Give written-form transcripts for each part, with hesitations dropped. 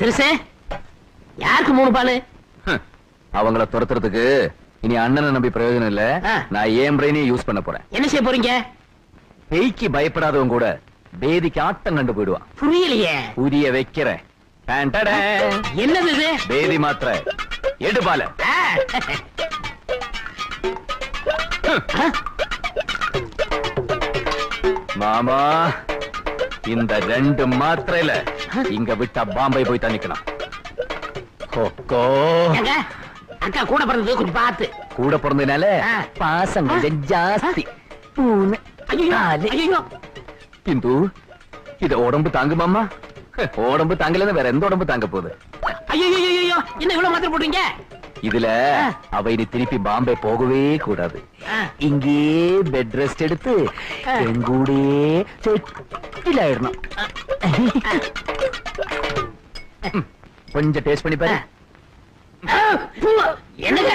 சிறுசே யாருக்கு 3 பாலு? அவங்கள துரத்துறதுக்கு இனி அண்ணனை நம்பி பிரயோஜனம் இல்ல. நான் ஏன் பிரெயினே யூஸ் பண்ண போறேன். என்ன செய்ய போறீங்க? பேய்க்கு பயப்படாதவங்க கூட பேதிக்கு ஆட்டம் கண்டு போயிடுவான். புரியலையே. புரிய வைக்கிறேன். என்னது இது? பேதி மாத்திரை எடு பால. மாமா இந்த 2 மாத்திரையில இங்க விட்டா பாம்பே போய் தண்ணிக்கலாம். அக்கா கூட பிறந்தது கொஞ்சம் பார்த்து. கூட பிறந்ததுனால பாசம் கொஞ்சம் ஜாஸ்தி. இந்து இத உடம்பு தாங்குமாமா? உடம்பு தாங்கலன்னு வேற எந்த உடம்பு தாங்க போகுது? ஐயோ என்ன இவ்வளவு மாத்திரை போடுறீங்க? இதுல அவ இனி திருப்பி பாம்பே போகவே கூடாது. இங்கே பெட் ரெஸ்ட் எடுத்து எங்கூடே செட்டில் ஆயிடணும். கொஞ்சம் டேஸ்ட் பண்ணி பாரு. என்னங்க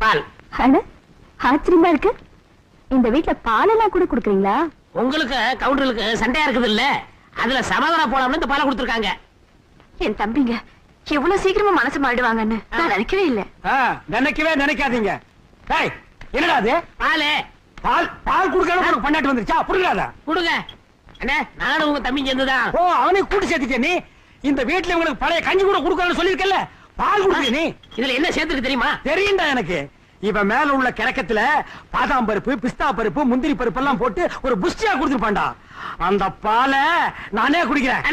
பால்? ஆச்சரியமா இருக்கு. இந்த வீட்டுல பாலெல்லாம் கூட குடுக்குறீங்களா? உங்களுக்கு கவுண்டருக்கு சண்டையா இருக்குது இல்ல, அதுல சமாதானம் போலாம்னு இந்த பாலை கொடுத்துருக்காங்க. என் தம்பிங்க எவ்வளவு சீக்கிரமா மனசு மாறிடுவாங்கன்னு நான் நினைக்கவே இல்ல. நினைக்காதீங்க. என்னடா அது? பாலு. பால் பால் குடுக்கணும் பண்ணாட்டு வந்துருச்சா? புடுங்காத குடுங்க அண்ணே. நானும் உங்க தம்பி சேர்ந்துதான். ஓ அவனை கூட்டி சேர்த்துக்க. நீ இந்த வீட்டுல உங்களுக்கு பழைய கஞ்சி கூட குடுக்கணும்னு சொல்லிருக்கல. பால் குடுக்க நீ. இதுல என்ன சேர்த்துருக்கு தெரியுமா? தெரியும்டா எனக்கு. இவ மேல உள்ள கிழக்கத்துல பாதாம் பருப்பு, பிஸ்தா பருப்பு, முந்திரி பருப்பு எல்லாம் போட்டு ஒரு புஷ்டியா குடுத்துருப்பான்டா. அந்த பாலை நானே குடிக்கிறேன்.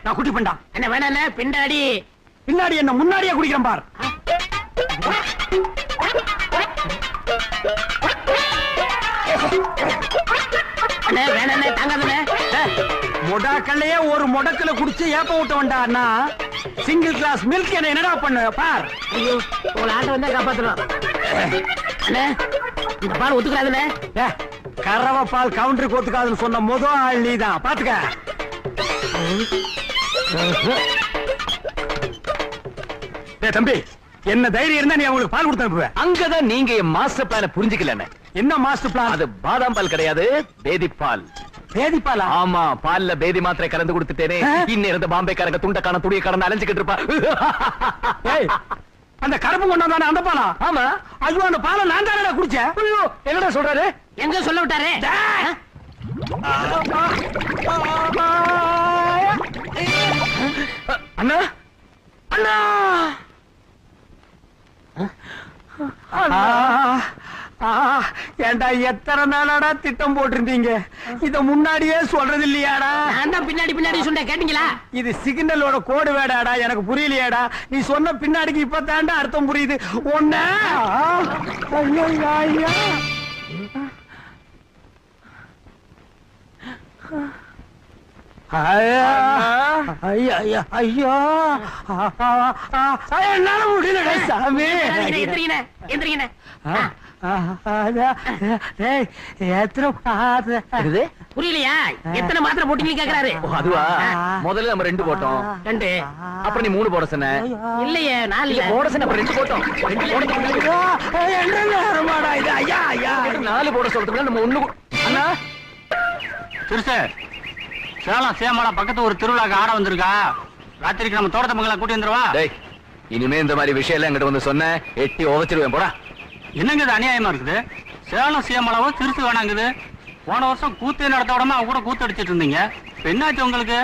நான் குட்டி பண்ணா என்ன வேணா பின்னாடி பின்னாடி என்ன முன்னாடியே குடிக்கிறேன் பார். வேணா தாங்காதே. மொடாக்கல்லையே ஒரு முடக்குல குடிச்சு ஏப்ப விட்ட வந்தா அண்ணா. சிங்கிள் கிளாஸ் மில்க் என்ன என்னடா பண்ணு பார். ஐயோ உங்களை ஆட்ட வந்தா காப்பாத்தணும். இந்த பால் ஒத்துக்கிறாதுண்ணே. கறவை பால் கவுண்டருக்கு ஒத்துக்காதுன்னு சொன்ன முதல் ஆள் நீதான். பாத்துக்க. தம்பி என்ன தைரியம் இருந்தா நீ அவங்களுக்கு பால் கொடுத்து அனுப்புவேன். அங்கதான் நீங்க என் மாஸ்டர் பிளான புரிஞ்சுக்கல. என்ன மாஸ்டர் பிளான்? அது பாதாம் பால் கிடையாது, பேதி பால். பேதி பாலா? ஆமா, பால்ல பேதி மாத்திரை கலந்து கொடுத்துட்டேனே. இன்னும் இருந்த பாம்பே காரங்க துண்டக்கான துணிய கடந்து அலைஞ்சுக்கிட்டு இருப்பா. அந்த கருப்பு கொண்டாந்தானே அந்த பாலா? ஆமா. ஐயோ அந்த பாலை நான் தானே குடிச்சேன். ஐயோ என்னடா சொல்றாரு? எங்க சொல்ல விட்டாரு? அண்ணா அண்ணா ஏண்டா எத்தனை நாளாடா திட்டம் போட்டிருந்தீங்க? இத முன்னாடியே சொல்றது இல்லையாடா? நான் தான் பின்னாடி சொன்ன கேட்டீங்களா? இது சிக்னலோட கோடு வேடாடா. எனக்கு புரியலையாடா. நீ சொன்ன பின்னாடிக்கு இப்ப தாண்டா அர்த்தம் புரியுது. ஒண்ணு என்னால முடியல சாமி. எந்திரிங்க. புரியலையா? எத்தனை மாத்திரை போட்டீங்கன்னு கேக்குறாரு. அதுவா? முதல்ல நம்ம 2 போட்டோம். 2 அப்புறம் நீ 3 போட சொன்ன. இல்லையே 4 போட சொன்ன. அப்புறம் 2 போட்டோம். 4 போட சொல்றதுக்கு நம்ம 1. அண்ணா சிறுசே, சேலம் சேமலா பக்கத்து ஒரு திருவிழாக்கு ஆட வந்திருக்கா. ராத்திரிக்கு நம்ம தோட்டத்தை மங்களா கூட்டி வந்துருவா. இனிமே இந்த மாதிரி விஷயம் எல்லாம் என்கிட்ட வந்து சொன்ன எட்டி உதச்சிருவேன். போடா. என்னங்க இது அநியாயமா இருக்குது? சேலம் சேமலாவும் சிறுசு வேணாங்குது. போன வருஷம் கூத்து நடத்த விடாம அவங்க கூட கூத்து அடிச்சிட்டு இருந்தீங்க. என்னாச்சு உங்களுக்கு?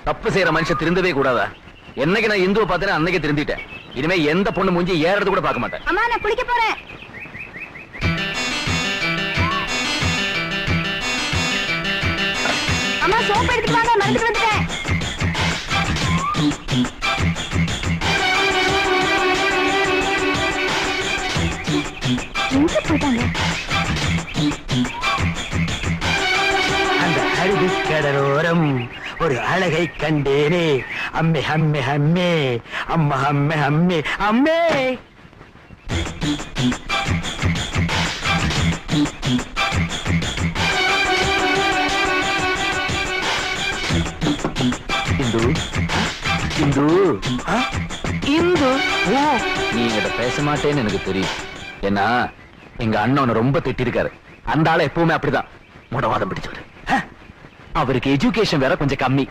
தப்பு செய்யற மனுஷன் திருந்தவே கூடாதா? என்னைக்கு நான் இந்துவை பார்த்தேன் அன்னைக்கு திருந்திட்டேன். இனிமே எந்த பொண்ணு மூஞ்சி ஏறது கூட பார்க்க மாட்டேன். அம்மா நான் குளிக்க போறேன். அம்மா சோப்பு எடுத்துட்டு வாங்க, மறந்துட்டு வந்துட்டேன். எங்க போயிட்டாங்க? அந்த அருவிக்கடலோரம் ஒரு அழகை கண்டேனே. அம்மே அம்மே அம்மே அம்மா அம்மே அம்மே அம்மே. இந்து இந்து இந்து நீ என்கிட்ட பேச மாட்டேன்னு எனக்கு தெரியும். ஏன்னா எங்க அண்ணன் ரொம்ப திட்டிருக்காரு. அந்த ஆளு எப்பவுமே அப்படிதான் முடவாதம் பிடிச்சவரு. அவருக்கு எஜுகேஷன் வேற கொஞ்சம் கம்மி.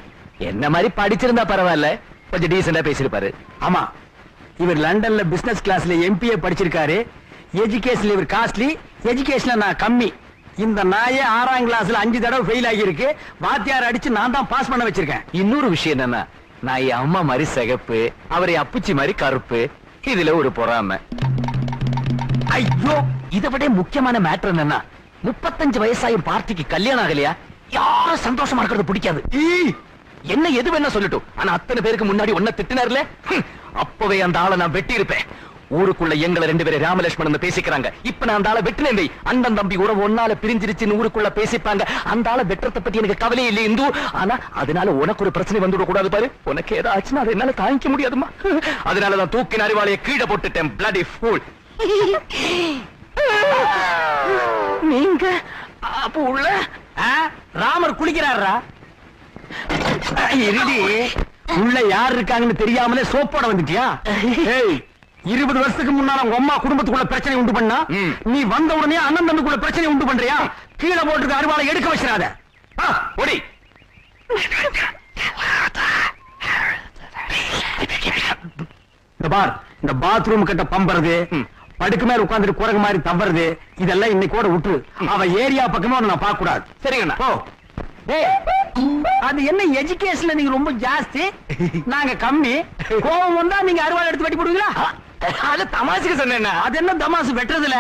என்ன மாதிரி படிச்சிருந்தா பரவாயில்ல, கொஞ்சம் டீசெண்டா பேசிருப்பாரு. ஆமா, இவர் லண்டன்ல பிசினஸ் கிளாஸ்ல எம்பிஏ படிச்சிருக்காரு. எஜுகேஷன்ல இவர் காஸ்ட்லி, எஜுகேஷன்ல நான் கம்மி. இந்த நாயே 6ஆம் கிளாஸ்ல 5 தடவை ஃபெயில் ஆகியிருக்கு. வாத்தியார் அடிச்சு நான் தான் பாஸ் பண்ண வச்சிருக்கேன். இன்னொரு விஷயம் என்னன்னா, நான் என் அம்மா மாதிரி சிகப்பு, அவரை அப்புச்சி மாதிரி கருப்பு. இதுல ஒரு பொறாமை. ஐயோ, இதை விட முக்கியமான மேட்டர் என்னன்னா, 35 வயசாயும் பார்ட்டிக்கு கல்யாணம் ஆகலையா? யாரும் சந்தோஷமா இருக்கிறது பிடிக்காது. என்ன எது வேணா சொல்லட்டும், ஆனா அத்தனை பேருக்கு முன்னாடி ஒன்ன திட்டினார்ல, அப்பவே அந்த ஆளை நான் வெட்டி இருப்பேன். ஊருக்குள்ள எங்களை 2 பேரை ராமலட்சுமணன் பேசிக்கிறாங்க. இப்ப நான் அந்த ஆளை வெட்டினேன். அண்ணன் தம்பி உறவு ஒன்னால பிரிஞ்சிருச்சுன்னு ஊருக்குள்ள பேசிப்பாங்க. அந்த ஆளை வெட்டுறத பத்தி எனக்கு கவலையே இல்லை இந்து. ஆனா அதனால உனக்கு ஒரு பிரச்சனை வந்துவிட கூடாது பாரு. உனக்கு ஏதாச்சுன்னா அதை என்னால தாங்கிக்க முடியாதுமா. அதனாலதான் தூக்கின அறிவாளைய கீழே போட்டுட்டேன். bloody fool. நீங்க அப்ப உள்ள ராமர் குளிக்கிறாரா? இருடி, உள்ள யார் இருக்காங்கன்னு தெரியாமலே சோப்போட வந்துட்டியா? 20 வருஷத்துக்கு முன்னால உங்க அம்மா குடும்பத்துக்குள்ள பிரச்சனை உண்டு பண்ணா, நீ வந்த உடனே அண்ணன் தம்பிக்குள்ள பிரச்சனை உண்டு பண்றியா? கீழே போட்டுருக்க அருவாளை எடுக்க வச்சிடாத. ஓடி. இந்த பார், இந்த பாத்ரூம் கிட்ட பம்பறது, படுக்கு மேல உட்கார்ந்துட்டு குரங்கு மாதிரி தவறது, இதெல்லாம் இன்னைக்கோட விட்டுரு. அவ ஏரியா பக்கமே நான் பார்க்க கூடாது. சரிங்கண்ணா. ஓ, அது என்ன எஜுகேஷன்ல நீங்க ரொம்ப ஜாஸ்தி, நாங்க கம்மி. கோபம் வந்தா நீங்க அருவாள் எடுத்து வெட்டி போடுவீங்களா? அது தமாசுக்கு சொன்னேன்னா. அது என்ன தமாசு வெட்டுறதுல?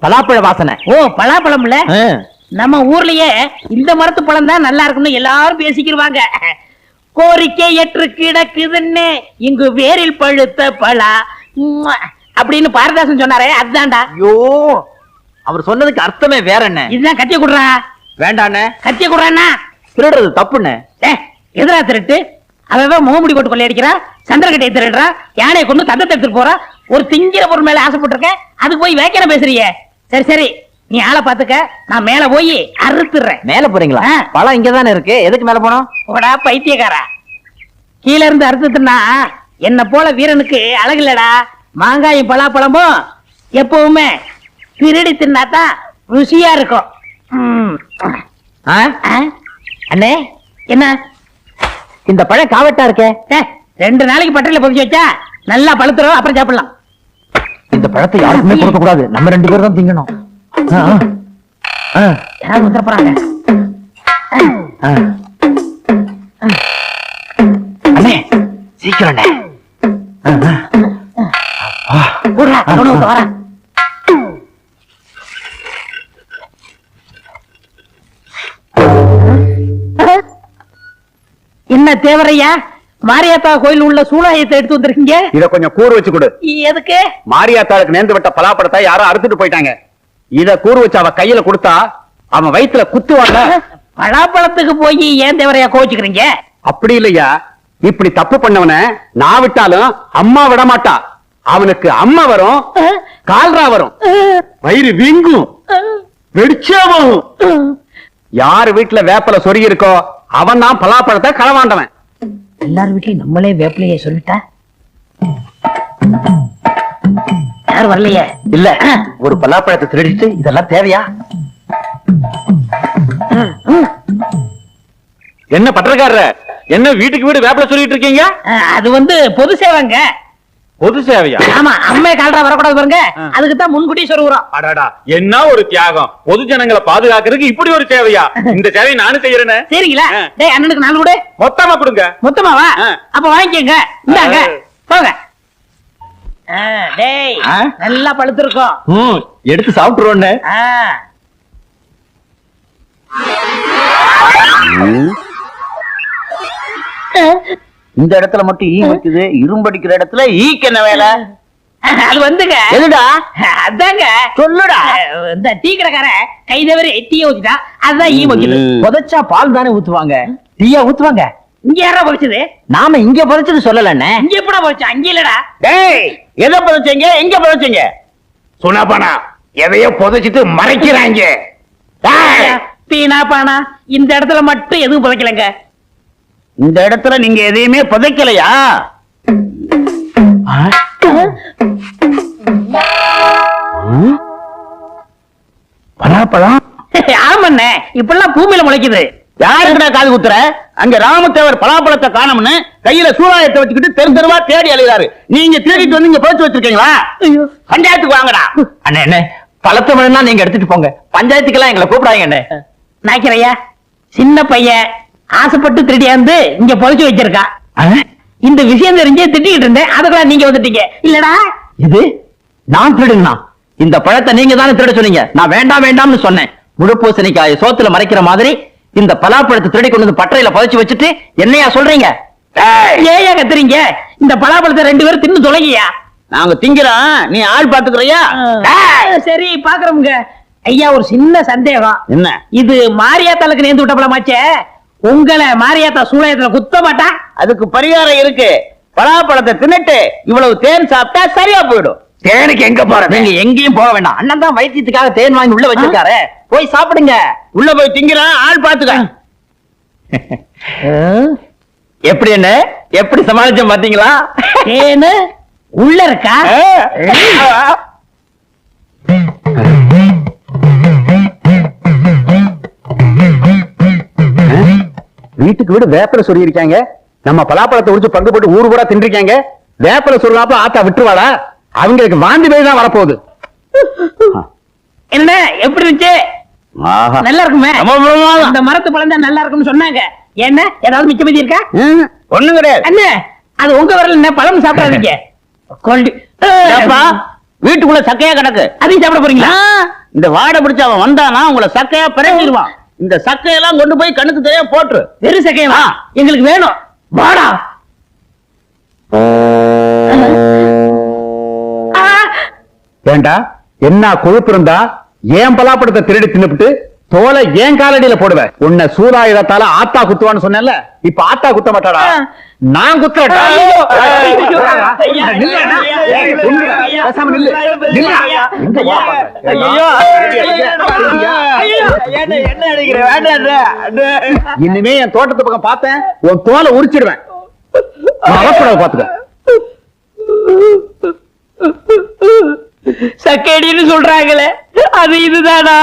பலாப்பழ வாசனை. ஓ, பலாப்பழம்ல நம்ம ஊர்லயே இந்த மரத்து பழம் தான் நல்லா இருக்குன்னு எல்லாரும் பேசிக்கிருவாங்க. கோரிக்கை ஏற்று கிடக்குதுன்னு இங்கு வேரில் பழுத்த பலா அப்படின்னு பாரதாசன் சொன்னாரே, அதுதான்டா. ஐயோ, அவர் சொன்னதுக்கு அர்த்தமே வேற என்ன? இதுதான் கத்திய குடுறா. வேண்டாண்ணே, கத்திய குடுறான்னா திருடுறது தப்புண்ணே. எதிரா திருட்டு? அவன் முகமுடி போட்டு கொள்ளையடிக்கிறா, சந்திரகட்டையை திருடுறா, யானையை கொண்டு தந்தத்தை எடுத்துட்டு போறா. ஒரு திங்கிற பொருள் மேல ஆசைப்பட்டிருக்க, அதுக்கு போய் வேக்கிற பேசுறிய. சரி சரி, நீ ஆளை பாத்துக்க, நான் மேல போய் அறுத்துறேன். மேல போறீங்களா? பழம் இங்கதானே இருக்கு, எதுக்கு மேல போனோம்? போடா பைத்தியக்காரா, கீழ இருந்து அறுத்துனா என்ன போல வீரனுக்கு அழகு இல்லடா. மாங்காயும் பலாப்பழமும் எப்பவுமே திருடி தின்னாதான் ருசியா இருக்கும். அண்ணே, என்ன இந்த பழம் காவட்டா இருக்கே? 2 நாளைக்கு பட்டறையில பொதிச்சு வச்சா நல்லா பழுத்துரும், அப்புறம் சாப்பிடலாம். இந்த பழத்தை யாருக்குமே கொடுக்க கூடாது, நம்ம 2 பேரும் தான் திங்கணும். யாரும் வந்துட போறாங்க. அண்ணே, சீக்கிரம் அண்ணே. வரேன். என்ன தேவரையா, மாரியாத்தா கோயில் உள்ள சூழாயத்தை எடுத்து வந்திருக்கீங்க? இத கொஞ்சம் கூறு வச்சு கொடு. எதுக்கு? மாரியாத்தாளுக்கு நேர்ந்து விட்ட பலாப்பழத்தை யாரோ அறுத்துட்டு போயிட்டாங்க. இத கூறு வச்சு அவ கையில கொடுத்தா அவன் வயித்துல குத்துவாங்க. பலாப்பழத்துக்கு போய் ஏன் தேவரையா கோச்சுக்கிறீங்க? அப்படி இல்லையா, இப்படி தப்பு பண்ணவன நான் விட்டாலும் அம்மா விட மாட்டா. அவனுக்கு அம்மா வரும், கால்ரா வரும், வயிறு வீங்கும், வெடிச்சாவும். யாரு வீட்டுல வேப்பல சொருகி இருக்கோ அவன் தான் பலாப்பழத்தை களவாண்டவன். எல்லார் வீட்லயும் நம்மளே வேப்பிலையே சொல்லிட்டா யாரும் வரலையே. இல்ல, ஒரு பலாப்பழத்தை திருடிட்டு இதெல்லாம் தேவையா? என்ன பட்டக்காரர, என்ன வீட்டுக்கு வீடு வேப்பல சொல்லிட்டு இருக்கீங்க? அது வந்து பொது சேவைங்க. பொது சேவையா? ஆமா, அம்மே கால்ரா வரக்கூடாது பாருங்க, அதுக்கு தான் முன்கூட்டி சொல்லுறோம். அடாடா, என்ன ஒரு தியாகம்! பொது ஜனங்களை பாதுகாக்கிறதுக்கு இப்படி ஒரு சேவையா? இந்த சேவையை நானும் செய்யறேன். சரிங்களா? டேய், அண்ணனுக்கு 4 கொடு. மொத்தமா கொடுங்க. மொத்தமாவா? அப்ப வாங்கிக்கங்க. இந்தாங்க, போங்க. டேய், நல்லா பழுத்திருக்கும், எடுத்து சாப்பிட்டுருவோண்ணே. இந்த இடத்துல மட்டும் ஈ வைக்குது, இரும்படிக்கிற இடத்துல ஈக்கு என்ன வேலை? அது வந்துங்க. எதுடா? அதாங்க, சொல்லுடா. இந்த டீ கடைக்காரன் கை தவறி டீயை ஊத்திட்டா, அதுதான் ஈ வைக்குது. புதைச்சா பால் தானே ஊத்துவாங்க, டீயா ஊத்துவாங்க? இங்க யாரா பொறிச்சது? நாம இங்க புதைச்சது சொல்லலண்ணே. இங்க எப்படா பொறிச்சா? அங்க இல்லடா. டேய், எதை புதைச்சீங்க, எங்க புதைச்சீங்க? சுனாபானா, எதையோ புதைச்சிட்டு மறைக்கிறாங்க. பீனா பானா, இந்த இடத்துல மட்டும் எதுவும் புதைக்கலங்க. இந்த இடத்துல நீங்க எதையுமே புதைக்கலையா? பலாப்பழம் ஆமாண்ணே, இப்பெல்லாம் பூமியில முளைக்குது. யாருக்குடா காது குத்துற? அங்க ராமத்தேவர் பலாப்பழத்தை காணோம்னு கையில சூறாயத்தை வச்சுக்கிட்டு தெரு தெருவா தேடி அலைகிறாரு. நீங்க தேடிட்டு வந்து இங்க போச்சு வச்சிருக்கீங்களா? பஞ்சாயத்துக்கு வாங்கடா. அண்ணே அண்ணே, பழத்தை வேணும்னா நீங்க எடுத்துட்டு போங்க, பஞ்சாயத்துக்கெல்லாம் எங்களை கூப்பிடாங்க அண்ணே. நாய்க்கிறையா, சின்ன பையன் ஆசைப்பட்டு திருடியாந்து இங்க பொழைச்சு வச்சிருக்கான். இந்த விஷயம் தெரிஞ்சே திட்டிக்கிட்டு இருந்தேன், அதுக்கெல்லாம் நீங்க வந்துட்டீங்க இல்லடா? இது நான் திருடுனா? இந்த பழத்தை நீங்க தானே திருட சொன்னீங்க. நான் வேண்டாம் வேண்டாம்னு சொன்னேன். முழுப்பூசணிக்காய சோத்துல மறைக்கிற மாதிரி இந்த பலாப்பழத்தை திருடி கொண்டு வந்து பட்டறையில புதைச்சு வச்சுட்டு என்னையா சொல்றீங்க? ஏயா கத்துறீங்க? இந்த பலாப்பழத்தை 2 பேரும் தின்னு தொலைங்கயா. நாங்க திங்கிறோம், நீ ஆள் பாத்துக்கிறியா? சரி பாக்குறோம்ங்க. ஐயா, ஒரு சின்ன சந்தேகம். என்ன? இது மாரியாத்தாளுக்கு நேர்ந்து விட்ட பழமாச்சே, உங்களை மாரியாத்தா சூளையத்துல குத்த மாட்டா? அதுக்கு பரிகாரம் இருக்கு. பலாப்பழத்தை தின்னுட்டு இவ்வளவு தேன் சாப்பிட்டா சரியா போயிடும். தேனுக்கு எங்க போற? நீங்க எங்கேயும் போக வேண்டாம். அண்ணன் தான் வைத்தியத்துக்காக தேன் வாங்கி உள்ள வச்சிருக்காரு, போய் சாப்பிடுங்க. உள்ள போய் திங்கிறான், ஆள் பாத்துக்க. எப்படி என்ன, எப்படி சமாளிச்சோம் பாத்தீங்களா? தேனு உள்ள இருக்கா? வீட்டுக்கு வீடு வேப்பல சொல்லி இருக்காங்க. நம்ம பலாப்பழத்தை உரிச்சு பங்கு போட்டு ஊரு பூரா தின்றிருக்காங்க. வேப்பல சொல்றாப்ப ஆத்தா விட்டுருவாடா? அவங்களுக்கு வாந்தி பேய் தான் வரப்போகுது. என்ன எப்படி இருந்துச்சு? ஆஹா. நல்லா இருக்குமே. ரொம்ப பிரமாதம். அந்த மரத்து பழம் தான் நல்லா இருக்கும்னு சொன்னாங்க. என்ன ஏதாவது மிச்சம் மீதி இருக்கா? ஒண்ணும் கிடையாது. அண்ணே, அது உங்க வரல, என்ன பழம் சாப்பிடாதீங்க. கொண்டு ஏப்பா, வீட்டுக்குள்ள சக்கையா கிடக்கு, அதையும் சாப்பிட போறீங்களா? இந்த வாடை பிடிச்ச அவன் வந்தானா உங்களை சக்கையா பிறக்கிடுவான். இந்த சக்கையெல்லாம் கொண்டு போய் கண்ணுக்கு தெரியாம போட்டுரு. வெறும் சக்கையா? எங்களுக்கு வேணும். வாடா. ஏண்டா, என்ன கொழுப்பு இருந்தா ஏன் பலாப்பழத்தை திருடி தின்னுபிட்டு தோலை ஏன் காலடியில போடுவேன்? உன்னை சூதாயுதத்தால ஆத்தா குத்துவான்னு சொன்னேன்ல, இப்ப ஆத்தா குத்த மாட்டாடா, நான் குத்தட்டா? இனிமே என் தோட்டத்து பக்கம் பார்த்தேன், உன் தோலை உரிச்சிடுவேன். அவப்படாத பாத்துக்க. சக்கேடின்னு சொல்றாங்களே, அது இதுதானா?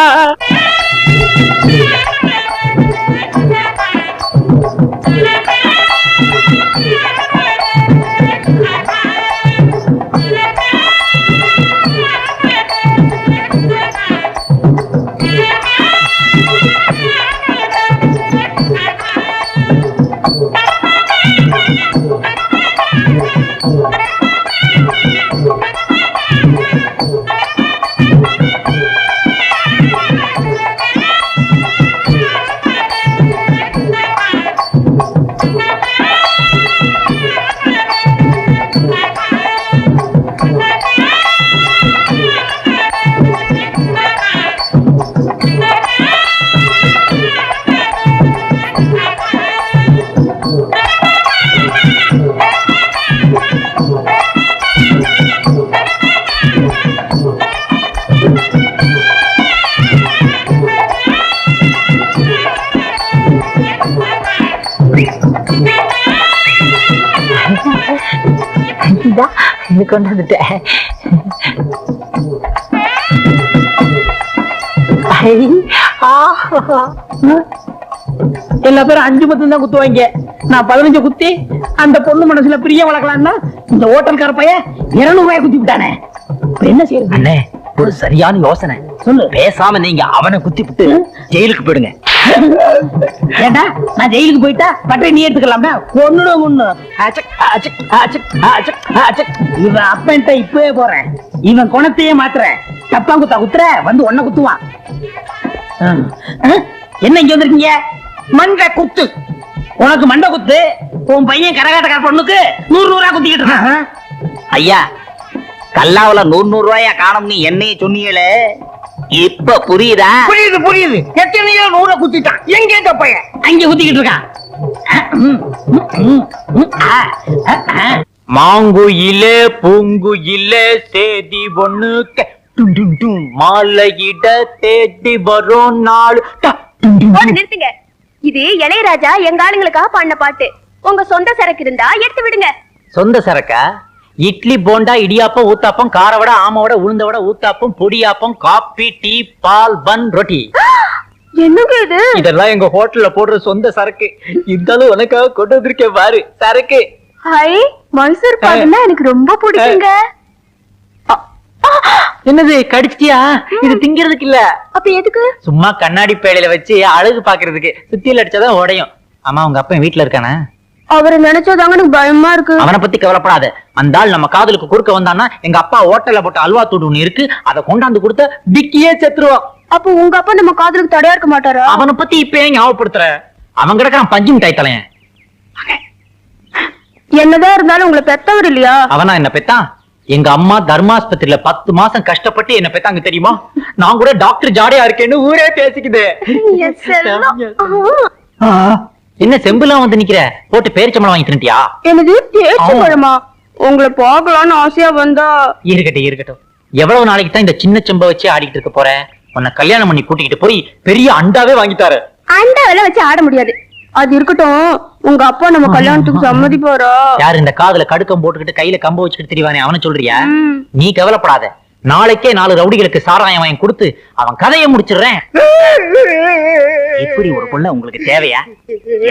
கொண்டு வந்துட்டேன். எல்லா பேரும் 5 10 தான் குத்துவாங்க. நான் 15 குத்தி அந்த பொண்ணு மனசுல பிரிய வளர்க்கலாம்னா இந்த ஹோட்டல்கார பையன் 200 ரூபாய் குத்தி விட்டானே. என்ன செய்யறது? அண்ணே, ஒரு சரியான யோசனை. சொல்லு. பேசாம நீங்க அவனை குத்தி விட்டு ஜெயிலுக்கு போயிடுங்க. ஏண்டா, நான் ஜெயிலுக்கு போயிட்டா பட்டை நீ எடுத்துக்கலாம்டா. ஒண்ணு இவன் அப்பன்ட்ட இப்பவே போறேன், இவன் குணத்தையே மாத்துறேன். தப்பா குத்தா குத்துற வந்து ஒன்ன குத்துவான். என்ன இங்க வந்திருக்கீங்க? மண்டை குத்து. உனக்கு மண்டை குத்து, உன் பையன் கரகாட்டக்கார பொண்ணுக்கு 100 ரூபாய் குத்திக்கிட்டு இருக்கான். ஐயா, கல்லாவுல 100 ரூபாயா காணும் நீ என்னைய சொன்னீங்களே, இப்ப புரியுதா? புரியுது புரியுது. எத்தனையோ 100 குத்திட்டான். எங்க இந்த பையன்? அங்க குத்திக்கிட்டு இருக்கான். மாங்குயிலே பூங்குயிலே சேதி ஒண்ணு மாலையிட தேடி வரும் நாள். நிறுத்துங்க. இது இளையராஜா எங்க ஆளுங்களுக்காக பாடின பாட்டு. உங்க சொந்த சரக்கு இருந்தா எடுத்து விடுங்க. சொந்த சரக்கா? இட்லி, போண்டா, இடியாப்பம், ஊத்தாப்பம், காரவடை, ஆமவடை, உளுந்தவடை, ஊத்தாப்பம், பொடியாப்பம், காபி, டீ, பால், பன், ரொட்டி. என்னங்க இது? இதெல்லாம் எங்க ஹோட்டல்ல போடுற சொந்த சரக்கு. இருந்தாலும் உனக்காக கொண்டு வந்திருக்கேன் பாரு சரக்கு. ஹை, மைசூர் பாக்குன்னா எனக்கு ரொம்ப பிடிக்குங்க. என்னது கடிச்சிட்டியா? இது திங்கிறதுக்கு இல்ல. அப்ப எதுக்கு? சும்மா கண்ணாடி பேழையில வச்சு அழகு பாக்குறதுக்கு. சுத்தியில அடிச்சாதான் உடையும். ஆமா, உங்க அப்பா வீட்டுல இருக்கானே? அவரை நினைச்சதாங்க எனக்கு பயமா இருக்கு. அவனை பத்தி கவலைப்படாத. அந்த ஆள் நம்ம காதலுக்கு குறுக்க வந்தான்னா எங்க அப்பா ஹோட்டல்ல போட்ட அல்வா தூடு ஒண்ணு இருக்கு, அதை கொண்டாந்து கொடுத்த டிக்கியே செத்துருவான். அப்ப உங்க அப்பா நம்ம காதலுக்கு தடையா இருக்க மாட்டாரா? அவனை பத்தி இப்ப ஏன் ஞாபகப்படுத்துற? அவன் கிடக்கான் பஞ்சு மிட்டாய் தலையன். என்னதான் இருந்தாலும் உங்களை பெத்தவர் இல்லையா? அவனா என்ன பெத்தான்? எங்க அம்மா தர்மாஸ்பத்திரியில 10 மாசம் கஷ்டப்பட்டு என்ன பெத்தாங்க தெரியுமா? நான் கூட டாக்டர் ஜாடையா இருக்கேன்னு ஊரே பேசிக்குது. என்ன செம்புலாம் வந்து நிக்கிற? போட்டு பேரிச்சம்பளம் வாங்கி தின்னுட்டியா? என்னது பேரிச்சம்பழமா? உங்களை பார்க்கலாம்னு ஆசையா வந்தா. இருக்கட்டும் இருக்கட்டும். எவ்வளவு நாளைக்கு தான் இந்த சின்ன செம்ப வச்சு ஆடிக்கிட்டு இருக்க போற? உன்னை கல்யாணம் பண்ணி கூட்டிக்கிட்டு போய் பெரிய அண்டாவே வாங்கிட்டாரு. அண்டாவெல்லாம் வச்சு ஆட முடியாது. அது இருக்கட்டும், உங்க அப்பா நம்ம கல்யாணத்துக்கு சம்மதிப்பாரா? யாரு இந்த காதுல கடுக்கம் போட்டுக்கிட்டு கையில கம்ப வச்சுக்கிட்டு தெரியவானே, அவனை சொல்றியா? நீ கவலைப்படாத. நாளைக்கே 4 ரவுடிகளுக்கு சாராயம் வாங்கி கொடுத்து அவன் கதையை முடிச்சிடுறேன். எப்படி ஒரு புள்ள உங்களுக்கு தேவையா?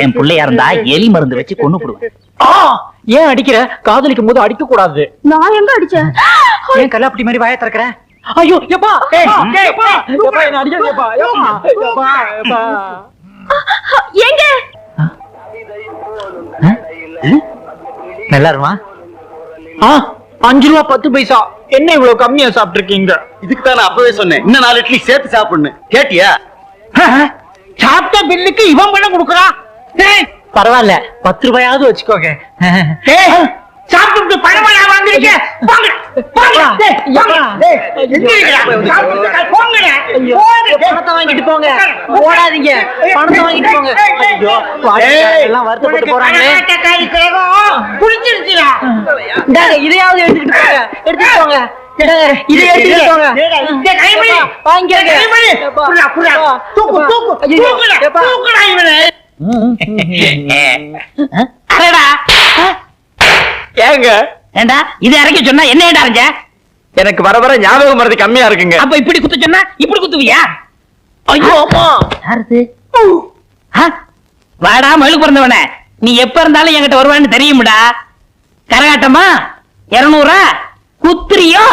என் பிள்ளையா இருந்தா எலி மருந்து வச்சு கொன்னு போடுவேன். ஏன் அடிக்கிற? காதலிக்கும் போது அடிக்க கூடாது. நான் எங்க அடிச்சேன்? ஏன் கல்லாப்பட்டி மாதிரி வாய திறக்கிற? ஐயோ எப்பா என்ன அடிக்காதேப்பா. எங்க? நல்லா இருமா? 5 ரூபா 10 பைசா. என்ன இவ்வளவு கம்மியா சாப்பிட்டு இருக்கீங்க? இதுக்கு தான் நான் அப்பவே சொன்னேன், இன்னும் 4 இட்லி சேர்த்து சாப்பிடணும். கேட்டியா? சாப்பிட்ட பில்லுக்கு இவன் பண்ண கொடுக்குறான். பரவாயில்ல, 10 ரூபாயாவது வச்சுக்கோங்க. சாப்பிட்டு பழமழா வாங்கிருக்க. பணத்தை வாங்கிட்டு போங்க. ஓடாதீங்க, பணத்தை வாங்கிட்டு போங்க. எல்லாம் வருத்தப்பட்டு போறாங்களே. புடிச்சிருச்சுடா. இதையாவது எடுத்துக்கிட்டு போங்க. எடுத்துட்டு போங்க. இதை எடுத்துக்கிட்டு போங்க. ஏங்க ஏண்டா இது இறக்கி சொன்னா என்ன அரைஞ்ச? எனக்கு வர வர ஞாபகம் மறதி கம்மியா இருக்குங்க. அப்ப இப்படி குத்து சொன்னா இப்படி குத்துவியா? ஐயோ அம்மா. யாரு? வாடா மழுக்கு பிறந்தவன. நீ எப்ப இருந்தாலும் என்கிட்ட வருவான்னு தெரியும்டா. கரகாட்டமா 200 குத்துறியோ?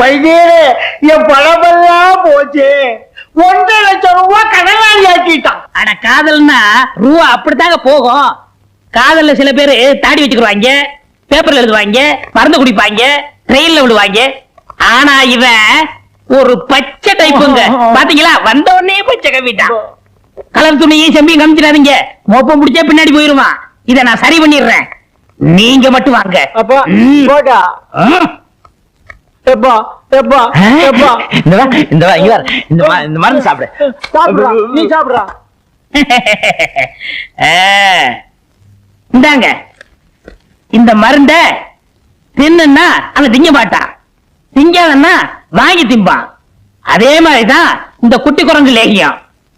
வைத்தியரே, என் பழமெல்லாம் போச்சு. 1.5 லட்சம் ரூபாய் கடனாளி ஆக்கிட்டான். அட காதல்னா ரூபா அப்படித்தாங்க போகும். காதல்ல சில பேரு தாடி வச்சுக்குவாங்க, பேப்பர்ல எழுதுவாங்க, மருந்து குடிப்பாங்க, ட்ரெயின்ல விடுவாங்க. ஆனா இவன் ஒரு பச்சை டைப்புங்க. பாத்தீங்களா? வந்த உடனே பச்சை கவிட்டான். கலர் துணியும் செம்பியும் கமிச்சிடாதீங்க, மோப்பம் முடிச்சா பின்னாடி போயிருவான். இத நான் சரி பண்ணிடுறேன், நீங்க மட்டும் வாங்க. அப்பா போடா. எப்பா எப்பா எப்பா இந்த மருந்து சாப்பிடு. சாப்பிடுறா, நீ சாப்பிடுறா. இந்தாங்க இந்த மருந்த. தின்னுன்னா அவன் திங்க மாட்டான், திங்காதன்னா வாங்கி திம்பான். அதே மாதிரிதான் இந்த குட்டி குரங்கு லேகியம்.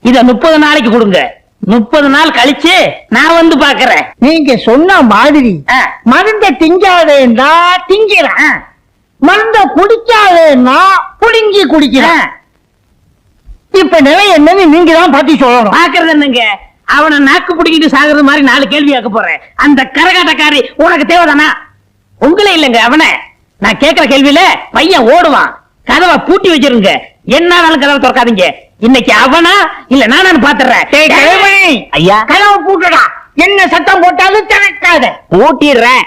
இத 30 நாளைக்கு கொடுங்க. 30 நாள் கழிச்சு நான் வந்து பாக்குறேன். நீங்க சொன்ன மாதிரி மருந்த திங்காதேன்னா திங்கிறேன், மருந்த குடிக்காதேன்னா புடுங்கி குடிக்கிறேன். இப்ப நிலை என்னன்னு நீங்க தான் பாத்தி சொல்லணும். பாக்குறது என்னங்க? அவனை நாக்கு பிடிக்கிட்டு சாகுறது மாதிரி 4 கேள்வி கேட்க போறேன். அந்த கரகாட்டக்காரி உனக்கு தேவைதானா? உங்களே இல்லங்க அவனை. நான் கேட்கிற கேள்வியில பையன் ஓடுவான். கதவை பூட்டி வச்சிருங்க, என்னாலும் கதவை திறக்காதீங்க. இன்னைக்கு அவனா இல்ல நானு பாத்துறேன். ஐயா கதவை பூட்டடா, என்ன சத்தம் போட்டாலும் திறக்காத. பூட்டிடுறேன்.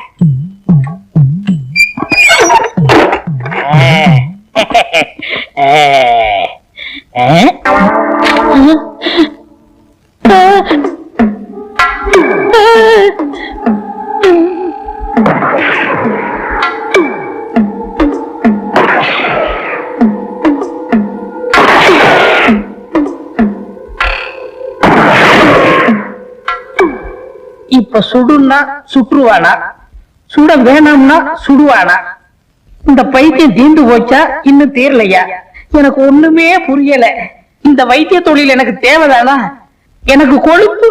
இப்ப சுடுன்னா சுற்றுவானா, சுட வேணாம்னா சுடுவானா? இந்த பைத்தியம் தீர்ந்து போச்சா இன்னும் தீரலையா? எனக்கு ஒண்ணுமே புரியல. இந்த வைத்திய தொழில் எனக்கு தேவைதானா? எனக்கு கொழுப்பு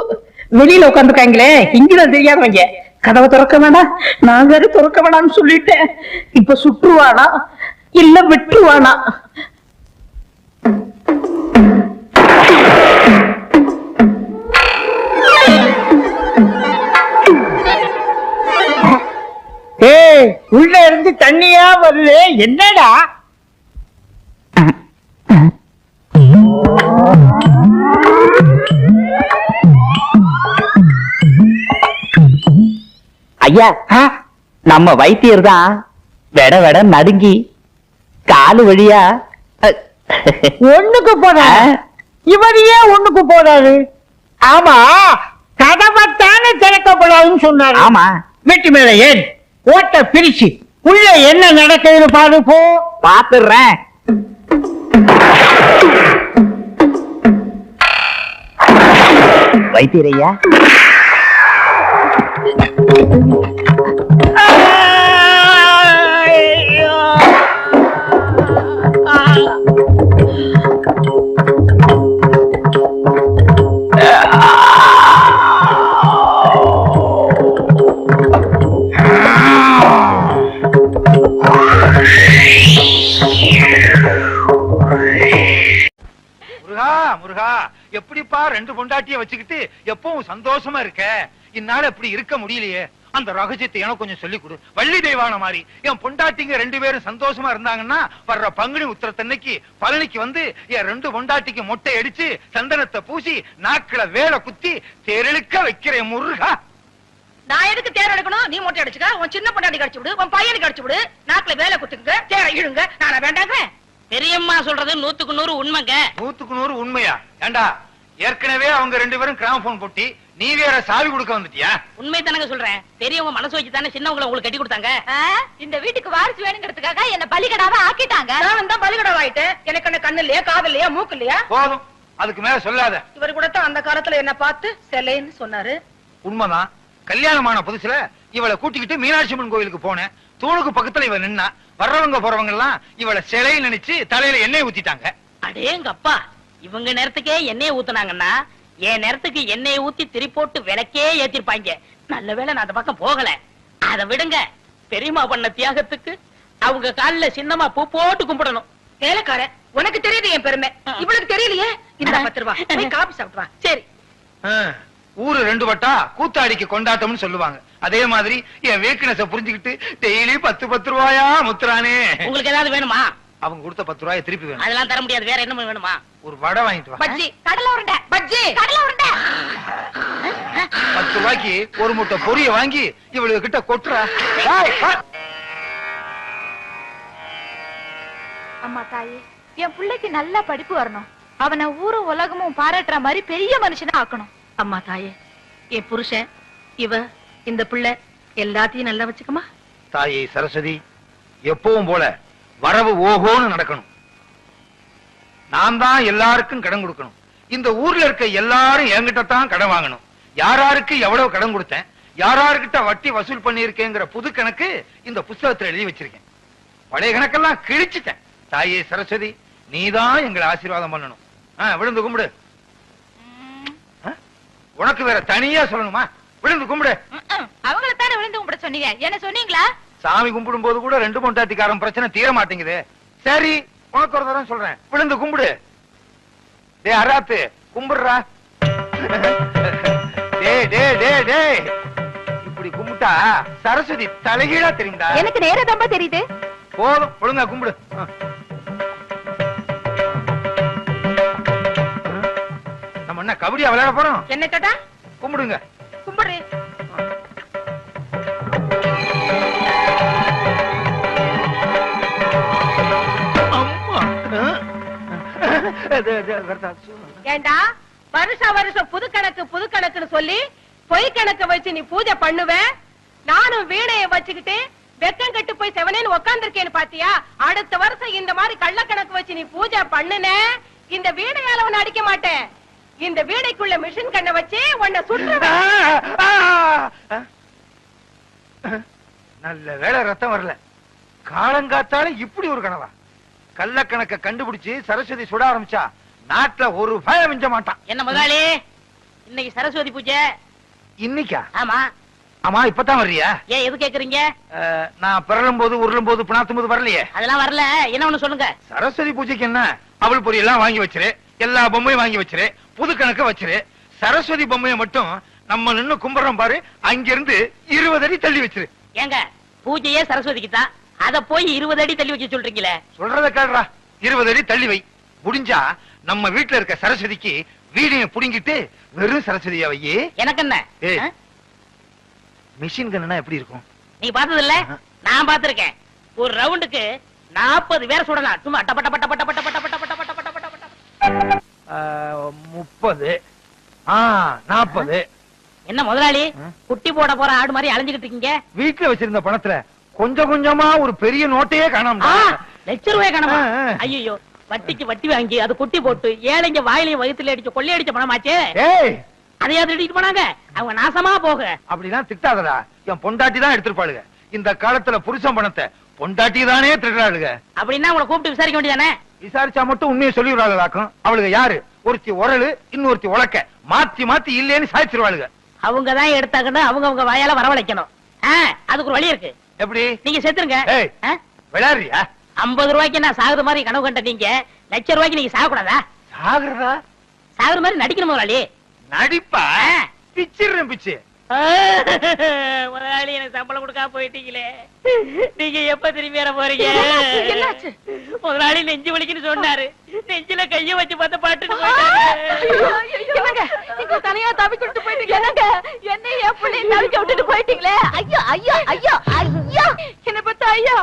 வெளியில உட்காந்துருக்காங்களே இங்கதான் தெரியாதவங்க. கதவை திறக்க வேண்டாம், நான் வேற திறக்க வேணாம்னு சொல்லிட்டேன். இப்ப சுற்றுவானா இல்ல விட்டுருவானா? உள்ள இருந்து தண்ணியா வருது, என்னடா? ஐயா, நம்ம வைத்தியர் தான் வெட வெட நடுங்கி காலு வழியா ஒண்ணுக்கு போற இவர் ஏன் ஒண்ணுக்கு போறாரு? ஆமா, கதவைத்தானே திறக்கப்படாதுன்னு சொன்னாரு. ஆமா, வீட்டு மேல ஏன் ஓட்ட பிரிச்சு உள்ள என்ன நடக்குதுன்னு பாரு போ. பாத்துறேன். வைத்தியரையா, முருகா, எப்படிப்பா ரெண்டு பொண்டாட்டிய வச்சுக்கிட்டு எப்பவும் சந்தோஷமா இருக்க? இந்நாள் எப்படி இருக்க முடியலையே. அந்த ரகசியத்தை எனக்கு கொஞ்சம் சொல்லிக் கொடு. வள்ளி தெய்வான மாதிரி என் பொண்டாட்டிங்க ரெண்டு பேரும் சந்தோஷமா இருந்தாங்கன்னா வர்ற பங்குனி உத்திரத்தன்னைக்கு பழனிக்கு வந்து என் ரெண்டு பொண்டாட்டிக்கு மொட்டை அடிச்சு சந்தனத்தை பூசி நாக்குல வேலை குத்தி தேரெழுக்க வைக்கிறேன் முருகா. நான் எதுக்கு தேர் எடுக்கணும்? நீ மொட்டை அடிச்சுக்க, உன் சின்ன பொண்டாட்டி கடிச்சு விடு, உன் பையனுக்கு அடிச்சு விடு, நாக்குல வேலை குத்துங்க, தேர இழுங்க. நானா வேண்டாங்க? பெரியம்மா சொல்றது 100க்கு 100 உண்மைங்க. 100க்கு 100 உண்மையா? ஏண்டா, ஏற்கனவே அவங்க ரெண்டு பேரும் கிராமபோன் போட்டி, நீ வேற சாவி கொடுக்க வந்துட்டியா? உண்மை தானங்க சொல்றேன். பெரியவங்க மனசு வச்சு தானே சின்னவங்களை உங்களுக்கு கட்டி கொடுத்தாங்க. இந்த வீட்டுக்கு வாரிசு வேணுங்கிறதுக்காக என்ன பலிகடாவா ஆக்கிட்டாங்க. நான் தான் பலிகடாவா ஆயிட்டேன். எனக்கு என்ன கண்ணு இல்லையா, காது இல்லையா, மூக்கு இல்லையா? போதும், அதுக்கு மேல சொல்லாத. இவர் கூட தான் அந்த காலத்துல என்ன பார்த்து செல்லைன்னு சொன்னாரு. உண்மைதான். கல்யாணமான புதுசுல இவளை கூட்டிக்கிட்டு மீனாட்சி அம்மன் கோயிலுக்கு போனேன். தூணுக்கு பக்கத்துல இவ நின்னா, வர்றவங்க போறவங்க எல்லாம் இவளை சிலை நினைச்சு தலையில எண்ணெய் ஊத்திட்டாங்க. அடேங்க அப்பா, இவங்க நேரத்துக்கே எண்ணெய் ஊத்துனாங்கன்னா என் நேரத்துக்கு எண்ணெய் ஊத்தி திரிப்போட்டு விளக்கே ஏத்திருப்பாங்க. நல்ல வேளை நான் அந்த பக்கம் போகல. அதை விடுங்க, பெரியம்மா பண்ண தியாகத்துக்கு அவங்க காலில் சின்னமா பூ போட்டு கும்பிடணும். வேலைக்கார, உனக்கு தெரியுது என் பெருமை, இவளுக்கு தெரியலையே. இந்த 10 ரூபா போய் காபி சாப்பிட்டு வா. சரி. ஊரு ரெண்டு வட்டா கூத்தாடிக்கு கொண்டாட்டம்னு சொல்லுவாங்க. அதே மாதிரி என் வீக்னஸ புரிஞ்சுக்கிட்டு டெய்லி 10 ரூபாயா முத்துறானே. உங்களுக்கு ஏதாவது வேணுமா? அவங்க கொடுத்த 10 ரூபாயை திருப்பி வேணும். அதெல்லாம் தர முடியாது. வேற என்ன வேணுமா? ஒரு வடை வாங்கிட்டு வா. பஜ்ஜி, கடலை உருண்டை, பஜ்ஜி, கடலை உருண்டை. 10 ரூபாய்க்கு ஒரு முட்டை பொரிய வாங்கி இவளுக்கு கிட்ட கொட்டுறா. அம்மா தாயே, என் பிள்ளைக்கு நல்ல படிப்பு வரணும். அவனை ஊரும் உலகமும் பாராட்டுற மாதிரி பெரிய மனுஷனா ஆக்கணும். அம்மா தாயே, என் புருஷன், இவ, இந்த பிள்ளை எல்லாத்தையும் நல்லா வச்சுக்கமா. தாயே சரஸ்வதி, எப்பவும் போல வரவு ஓஹோன்னு நடக்கணும். நான் தான் எல்லாருக்கும் கடன் கொடுக்கணும். இந்த ஊர்ல இருக்க எல்லாரும் என்கிட்ட தான் கடன் வாங்கணும். யாராருக்கு எவ்வளவு கடன் கொடுத்தேன், யாராருக்கிட்ட வட்டி வசூல் பண்ணியிருக்கேங்கிற புது கணக்கு இந்த புஸ்தகத்துல எழுதி வச்சிருக்கேன். பழைய கணக்கெல்லாம் கிழிச்சிட்டேன். தாயே சரஸ்வதி, நீதான் எங்களை ஆசீர்வாதம் பண்ணணும். விழுந்து கும்பிடு. உனக்கு வேற தனியா சொல்லணுமா? விழுந்து கும்பிடு. அவங்கள தானே விழுந்து கும்பிட சொன்னீங்க, என்ன சொன்னீங்களா? சாமி கும்பிடும் போது கூட ரெண்டு பொண்டாட்டிக்காரன் பிரச்சனை தீர மாட்டேங்குது. சரி, உனக்கு ஒரு தரம் சொல்றேன், விழுந்து கும்பிடு. டே அராத்து, கும்பிடுறா. டே டே டே டே, இப்படி கும்பிட்டா சரஸ்வதி தலைகீழா தெரியுதா? எனக்கு நேரம் ரொம்ப தெரியுது. போதும், ஒழுங்கா கும்பிடு. நம்ம என்ன கபடியா விளையாட போறோம்? என்ன கேட்டா? கும்பிடுங்க. கும்பிடு. ஏண்டா, வருஷம் புது கணக்குன்னு சொல்லி பொய் கணக்கு வச்சு நீ பூஜை பண்ணுவ. நானும் வீணைய வச்சுக்கிட்டு வெக்கம் கட்டு போய் செவனேன்னு உட்கார்ந்துருக்கேன்னு பாத்தியா? அடுத்த வருஷம் இந்த மாதிரி கள்ள கணக்கு வச்சு நீ பூஜை பண்ணுன, இந்த வீணையால உன்னை அடிக்க மாட்டேன். இந்த வீணைக்குள்ள மிஷின் கண்ணை வச்சு உன்னை சுற்றுவேன். நல்ல வேளை ரத்தம் வரல. காலங்காத்தால இப்படி ஒரு கனவா? கள்ள கணக்க கண்டுபிடிச்சு சரஸ்வதி சுட ஆரம்பிச்சா நாட்டுல ஒரு பயம் மிஞ்ச மாட்டான். என்ன முதலாளி, இன்னைக்கு சரஸ்வதி பூஜை. இன்னைக்கா? ஆமா. ஆமா, இப்பதான் வர்றியா? ஏன் எது கேக்குறீங்க? நான் பிறலும் போது உருளும் போது பிணாத்தும் போது வரலையே. அதெல்லாம் வரல. என்ன ஒண்ணு சொல்லுங்க. சரஸ்வதி பூஜைக்கு என்ன, அவள் பொரி எல்லாம் வாங்கி வச்சிரு, எல்லா பொம்மையும் வாங்கி வச்சிரு, புது கணக்கு வச்சிரு. சரஸ்வதி பொம்மையை மட்டும் நம்ம நின்னு கும்பிடுறோம் பாரு, அங்கிருந்து 20 அடி தள்ளி வச்சிரு. ஏங்க, பூஜையே சரஸ்வதிக்கு தான், அத போய் 20 அடி தள்ளி வச்சு சொல்றீங்களே. சொல்றத கேளுடா. 20 அடி தள்ளி வை. முடிஞ்சா நம்ம வீட்டுல இருக்க சரஸ்வதிக்கு வீடியை புடிங்கிட்டு வெறும் சரஸ்வதியா வையே. எனக்கு என்ன? மிஷின் கன்னா எப்படி இருக்கும்? நீ பார்த்தது இல்ல? நான் பார்த்திருக்கேன். ஒரு ரவுண்டுக்கு 40 பேர் சுடலாம். சும்மா டப்ப டப்ப டப்ப டப்ப டப்ப டப்ப டப்ப டப்ப டப்ப டப்ப டப்ப. 30 40. என்ன முதலாளி, குட்டி போட போற ஆடு மாதிரி அலைஞ்சுகிட்டு இருக்கீங்க? வீட்டுல வச்சிருந்த பணத்துல கொஞ்சம் கொஞ்சமா ஒரு பெரிய நோட்டையே காணாம. ₹1,00,000 காணாம. ஐயோ, வட்டிக்கு வட்டி வாங்கி அது குட்டி போட்டு ஏழைங்க வாயிலையும் வயித்துல அடிச்சு கொள்ளையடிச்ச பணமாச்சே. அதையாவது எடுத்துட்டு போனாங்க. அவங்க நாசமா போக. அப்படிலாம் திட்டாதடா. என் பொண்டாட்டி தான் எடுத்துருப்பாளுங்க. இந்த காலத்துல புருஷன் பணத்தை பொண்டாட்டி தானே திருடுறாளுங்க. அப்படின்னா உங்களை கூப்பிட்டு விசாரிக்க வேண்டியதானே? விசாரிச்சா மட்டும் உண்மையை சொல்லிடுறாளுக்கும். அவளுக்கு யாரு? ஒருத்தி உரலு, இன்னொருத்தி உலக்க. மாத்தி மாத்தி இல்லேன்னு சாய்ச்சிருவாளுங்க. அவங்கதான் எடுத்தாக்கணும். அவங்க வாயால வரவழைக்கணும். அதுக்கு ஒரு வழி இருக்கு. எப்படி? நீங்க செத்துருங்க. விளையாடுறியா? 50 ரூபாய்க்கு நான் சாகுற மாதிரி கனவு கண்ட நீங்க ₹1,00,000 நீங்க சாகக்கூடாதா? சாகுறதா? சாகுற மாதிரி நடிக்கணும் முதலாளி. நடிப்பா? பிச்சிடுறேன் பிச்சு. முதலாளி, எனக்கு சம்பளம் கொடுக்காம போயிட்டீங்களே. நீங்க எப்ப திரும்பி வர போறீங்க? முதலாளி நெஞ்சு வலிக்குன்னு சொன்னாரு. நெஞ்சில கைய வச்சு பார்த்த பாட்டு தனியா தவிக்கிட்டு போயிட்டீங்க. என்ன என் பிள்ளை தவிக்க விட்டுட்டு போயிட்டீங்களே. ஐயோ ஐயோ ஐயோ ஐயோ. என்ன பார்த்தா ஐயா,